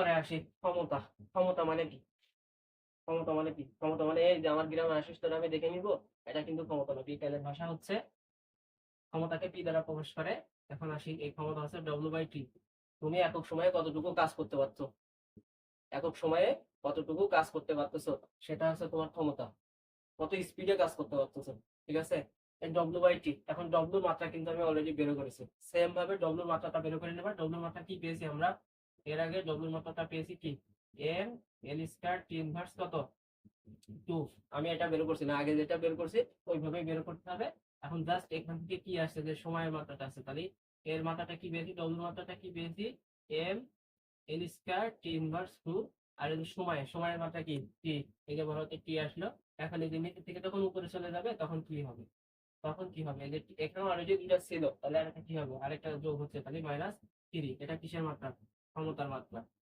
এরপরে আসি ক্ষমতা। ক্ষমতা মানে কি? ক্ষমতা মানে কি? ক্ষমতা মানে এই যে আমার গ্রামে আসিস তোরা আমি দেখে নিব, এটা কিন্তু ক্ষমতা না। বিজ্ঞানের ভাষা হচ্ছে ক্ষমতাকে পি দ্বারা প্রকাশ করে। এখন আসি এই ক্ষমতা হচ্ছে W/T। তুমি একক সময়ে কতটুকু কাজ করতে পারছো, একক সময়ে কতটুকু কাজ করতে পারতেছো, সেটা হচ্ছে তোমার ক্ষমতা। কত স্পিডে কাজ করতে পারতেছো, ঠিক আছে? এই W/T। এখন ডব্লিউর মাত্রা কিন্তু আমি অলরেডি বের করেছি। সেম ভাবে ডব্লিউর মাত্রাটা বের করে নেবা। ডব্লিউর মাত্রা কি পেয়েছি আমরা? এর আগে ডব্লিউর মাত্রাটা পেয়েছি কি? M L square T inverse কত? 2। আমি এটা বের করছি না, আগে যেটা বের করছি ওইভাবেই বের করতে হবে। এখন জাস্ট এখান থেকে কি আসছে, যে সময়ের মাত্রাটা আছে, তাহলে এর মাত্রাটা কি পেয়েছি, ডব্লিউর মাত্রাটা কি পেয়েছি? M L square T inverse 2। আর এই যে সময়ের মাত্রা কি? টি। এই যে বড় হাতে টি আসলো। এখন এই যে নিচের থেকে যখন উপরে চলে যাবে তখন কি হবে? তখন কি হবে, এই যে এখানে অলরেডি দুইটা ছিল, তাহলে আরেকটা কি হবে, আরেকটা যোগ হচ্ছে, তাহলে -3। এটা কিসের মাত্রা? ক্ষমতার মাত্রা।